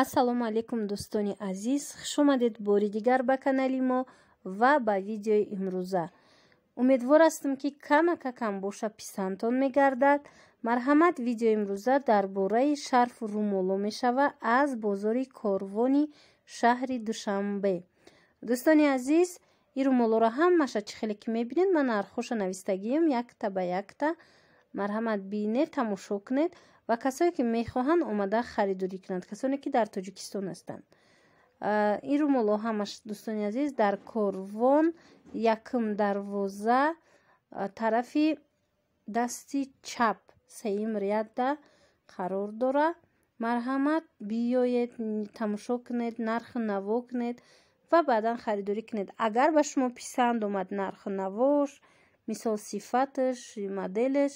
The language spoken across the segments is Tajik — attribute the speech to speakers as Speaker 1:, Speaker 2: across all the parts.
Speaker 1: ассалому алайкум дӯстони азиз, хуш омадед бори дигар ба канали мо ва ба видеои имрӯза. Умедвор ҳастам ки камакакам боша писандтон мегардад. Марҳамат, видеои имрӯза дар бораи шарфу румоло мешава аз бозори корвони шаҳри Душанбе. Дӯстони азиз, ин румолоро ҳамаша чӣ хеле ки мебинед, ман нархоша навистагиам якта ба якта. Марҳамат, бинед, тамошо кунед ва касое ки мехоҳанд омада харидорӣ кунанд, касоне ки дар Тоҷикистон ҳастанд. Ин румоло ҳамаш дӯстони азиз дар корвон якм дарвоза тарафи дасти чап сеюм ряда қарор дорад. Марҳамат, биёед, тамошо кунед, нарху наво кунед ва баъдан харидорӣ кунед. Агар ба шумо писанд омад нарху навош, мисол сифаташ, моделаш,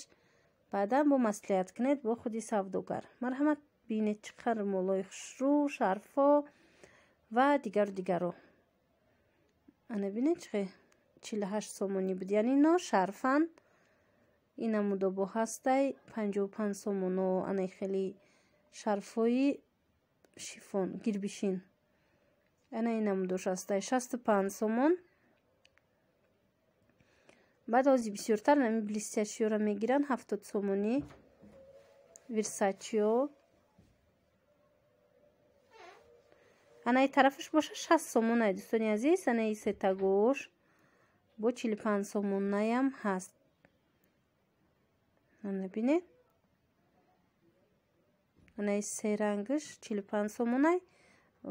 Speaker 1: баъдан бо маслиҳат кунед бо худи савдогар. Марҳамат, бинед чӣ қадр румолои хушрӯ, шарфо ва дигаро. Ана бинед чӣ 48 сомонӣ буд, яъне ино шарфан. Ина мудобо ҳастай 55 сомоно. Ана хеле шарфои шифон гирбишин. Ана ина мудош ҳастай 65 сомон. баъд ози бисёртар нами блестящиёра мегиранд 70 сомонӣ. Версачио анаи тарафаш боша 60 сомонай дӯстони азиз. анаи сетагош бо 45 сомонаям ҳаст. ана бинед, анаи серангаш 45 сомонай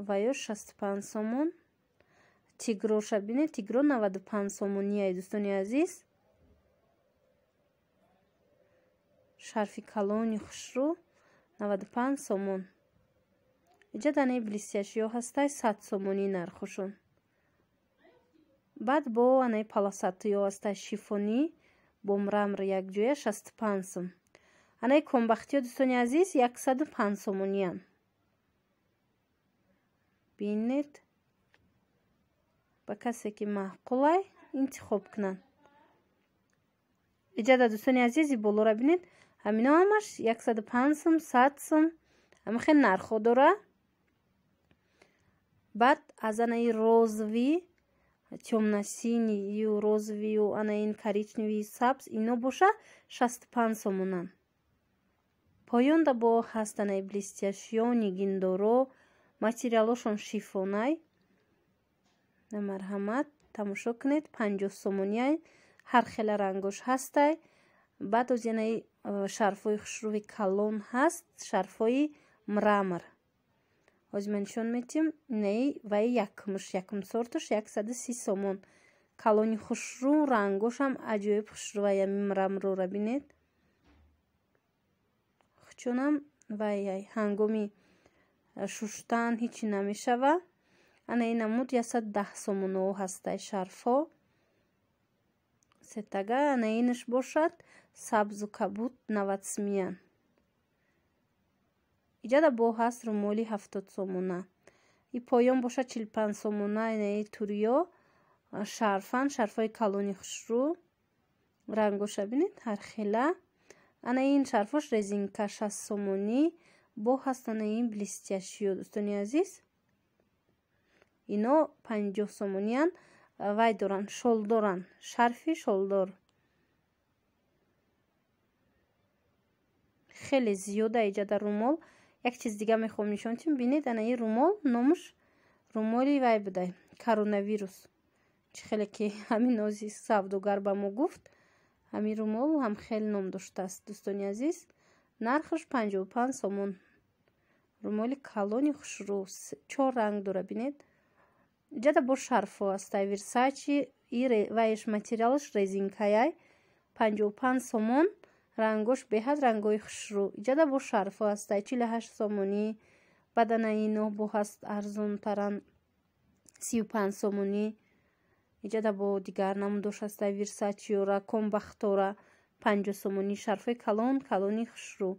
Speaker 1: ва ё 65 сомон. тигроша бинед, тигро 95 сомонияй дӯстони азиз. шарфи калони хушрӯ 95 сомон. иҷа данаи блестящиё ҳастай 100 сомонӣ нархушон. баъд бо анаи полосатиё ҳастай шифонӣ бо мрамор якҷоя 65 сом. анаи комбахтиё дӯстони азиз 105 сомониян. бинед, ба касе ки маъқулай интихоб кунанд. иҷада дӯстони азизи болора бинед, ҳамино ҳамаш 105 сом, 100 сом. ҳама хел нархо дора. баъд аз анаи розови, тёмносинию, розовию, анаин коричневии сабз, ино боша 65 сомонан. поёнда бо ҳаст анаи блестящиё, нигиндоро, материалошон шифонай. марҳамат, тамошо кунед 50 сомонияй. ҳар хела рангош ҳастай. баъд ози анаи шарфои хушрӯви калон ҳаст, шарфои мрамор. ҳозир ман нишон метиҳам. инаи ваи якм сорташ 130 сомон. калони хушрӯ, рангошам аҷоиб хушрӯвай. ами мраморора бинед. хучонам вай ҳангоми шуштан ҳичи намешава. ана ин намуд 110 сомоно ҳастай шарфо. сетага ана инаш бошад сабзу кабуд 90 сомиян. иҷада бо ҳаст румоли 70 сомона. и поён боша 45 сомона. инаи туриё шарфан, шарфои калони хушрӯ. рангоша бинед ҳар хела. ана ин шарфош резинка 60 сомонӣ. бо ҳаст ана ин блестящиё дӯстони азиз. ино 50 сомониян. вай доранд, шол доранд, шарфи шолдор. хеле зиёда иҷада румол. як чиз дига мехоҳам нишон диҳам. бинед, ана ин румол номаш румоли вай будай, коронавирус. чӣ хеле ки ҳамин ози савдогар ба мо гуфт. ҳамин румол ҳам хеле ном доштааст дӯстони азиз. нархаш 55 сомон. румоли калони хушрӯ 4 ранг дора бинед. иҷада бо шарфо ҳастай версачи. вайш материалаш резинкаяй 55 сомон. рангош беҳад рангои хушрӯ. иҷада бо шарфо ҳастай 48 сомонӣ. бадана ино бо ҳаст арзонтаран 35 сомонӣ. иҷада бо дигар намудош ҳастай версачиёра, комбахтора 50 сомонӣ. шарфои калони хушрӯ.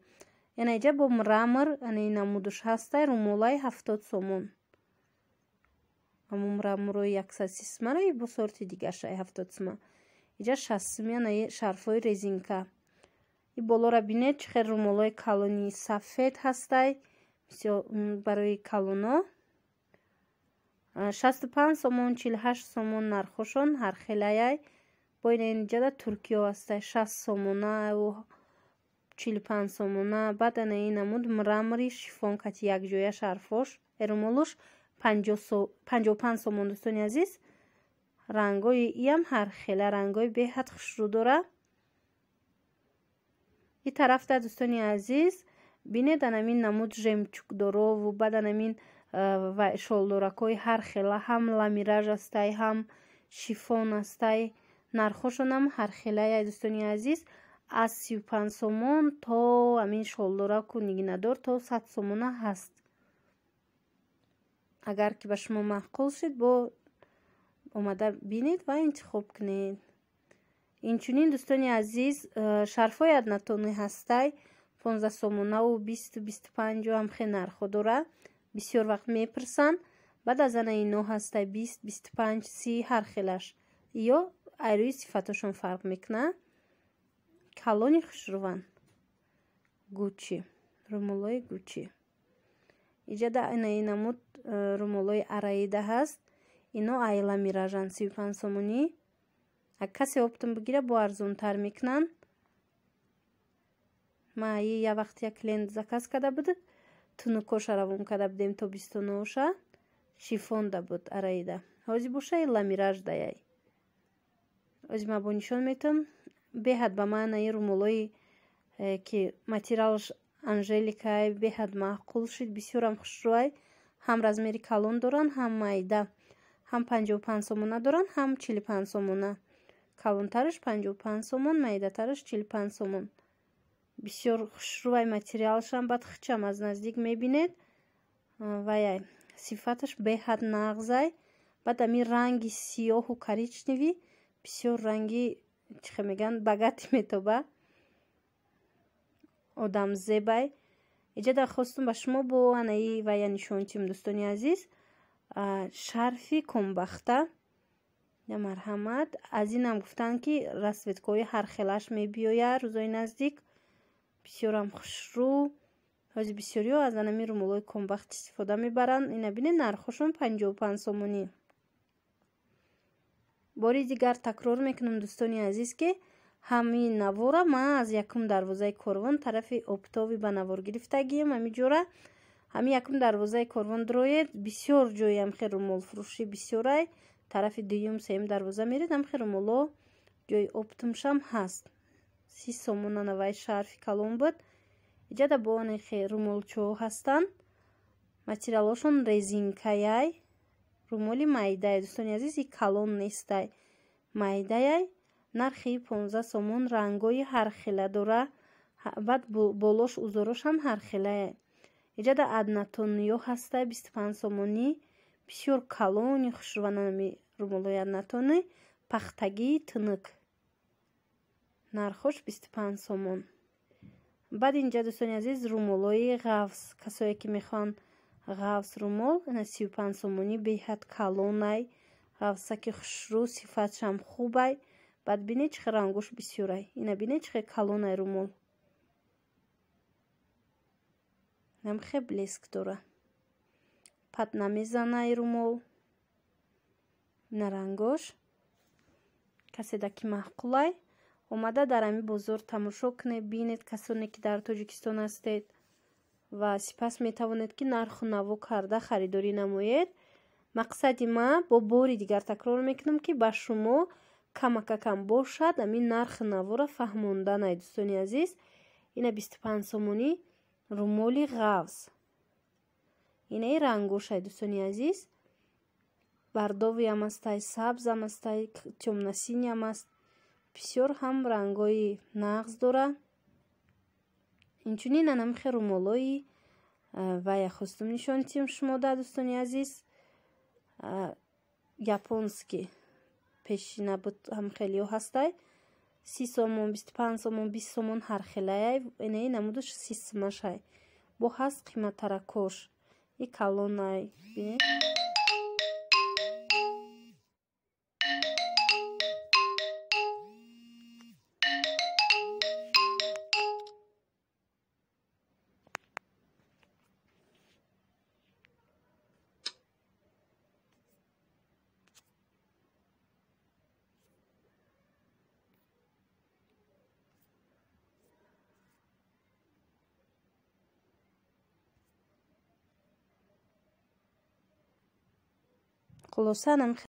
Speaker 1: яна иҷа бо мрамор ана ин намудош ҳастай румолай 70 сомон. аммо мраморои 130 сомаро бо сорти дигаршай 70 сома. иҷа 60 соми ана шарфои резинка. и болора бинед чӣ хел румолои калони сафед ҳастай барои калоно 65 сомон 48 сомон нархошон ҳар хелаяй бо ин инҷада туркиё астай 60 сомонаву 45 сомона. баъд ана ин намуд мрамри шифон кати якҷояш ҳарфош румолуш 55 сомон. дӯстони азиз, рангои иам ҳар хела рангои беҳад хушрӯ дора. и тарафта дӯстони азиз бинед анамин намуд жемчугдорову баъд анамин шолдоракҳои ҳар хела ҳам ламираж астай ҳам шифон астай. нархошонам ҳар хелаяй дӯстони азиз аз 35 сомон то амин шолдораку нигинадор то 100 сомона ҳаст. агар ки ба шумо маъқул шид бо омада бинед ва интихоб кунед. инчунин дӯстони азиз шарфҳои аднатонӣ ҳастай 15 сомонаву 20-25 ҳам хе нархо дора. бисёр вақт мепирсанд. баъд аз ана ино ҳастай 20-25-30 ҳар хелаш ё айрӯи сифаташон фарқ мекуна. калони хушрӯван гуччи румолои гуччи иҷада ана ин намуд румолои араида ҳаст. ино айла миражан 35 сомонӣ. ак касе оптум бигира бо арзонтар мекунанд. ма я вақт як клиент заказ када буд тунукоша равон када будем тобистоноша шифонда буд араида ҳози боша айла мираж даяй ҳози ма бо нишон метам беҳад ба ман ин румолои ки материалш анжеликай беҳад маъқул шид. бисёрам хушрӯай. ҳам размери калон доранд ҳам майда. ҳам 55 сомона доранд ҳам 45 сомона. калонтараш 55 сомон майдатараш 45 сомон. бисёр хушрӯай материалшам. баъд хичам аз наздик мебинед ваяй сифаташ беҳад нағзай. баъд амин ранги сиёҳу коричневи бисёр ранги чихе меган багати метоба одамзебай. иҷада хостум ба шумо бо анаи вая нишонтим дӯстони азиз шарфи комбахта я марҳамат. аз инам гуфтанд ки расветкаҳои ҳар хелаш мебиёя рӯзои наздик. бисёрам хушрӯ. ҳози бисёриҳо аз анами румолои комбахт истифода мебаранд. ина бинед нархошон 55 сомонӣ. бори дигар такрор мекунам дӯстони азиз ки ҳамин навора ман аз якум дарвозаи корвон тарафи обтови ба навор гирифтагиам. ҳамиҷора ҳамин якум дарвозаи корвон дроед бисёр ҷои амхе румолфурӯшӣ бисёрай. тарафи дуюм сеюм дарвоза меред амхе румоло ҷои оптумшам ҳаст. 30 сомона навай шарфи калон буд. иҷада бо анахе румолчоҳо ҳастанд. материалошон резинкаяй румоли майдае дӯстони азиз и калон нестай майдаяй. нархи 15 сомон. рангои ҳар хела дора. баъд болош узорошам ҳар хелае. иҷада аднатониё ҳастай 25 сомонӣ. бисёр калони хушрӯванами румолои аднатонӣ пахтагии тунук. нархош 25 сомон. баъд инҷа дӯстони азиз румолои ғафс. касое ки мехоҳанд ғафс румол 35 сомонӣ беҳад калонай. ғафсаки хушрӯ сифатшам хубай. баъд бинед чихе рангош бисёрай. ина бинед чихе калонай румол. намхе блеск дора. пат намезанай румол. ина рангош каседаки маъқулай. омада дар ами бозор тамошо кунед бинед касоне ки дар тоҷикистон ҳастед ва сипас метавонед ки нарху наво карда харидорӣ намоед. мақсади ма бо бори дигар такрор мекунам ки ба шумо камакакам бошад амин нархи навора фаҳмонданай дӯстони азиз. ина 25 сомонӣ румоли ғафс. инаи рангошай дӯстони азиз. бардови ам астай сабз ам астай тёмнасини ам аст. бисёр ҳам рангои нағз дора. инчунин анамихе румолои вая хостум нишонтим шумо да дӯстони азиз японски пешина буд ҳам хелиё ҳастай 30 сомон 25 сомон 20 сомон ҳар хелаяй. инаи намудаш сисмашай бо ҳаст қиматтаракош и калонай бинед. خلاصه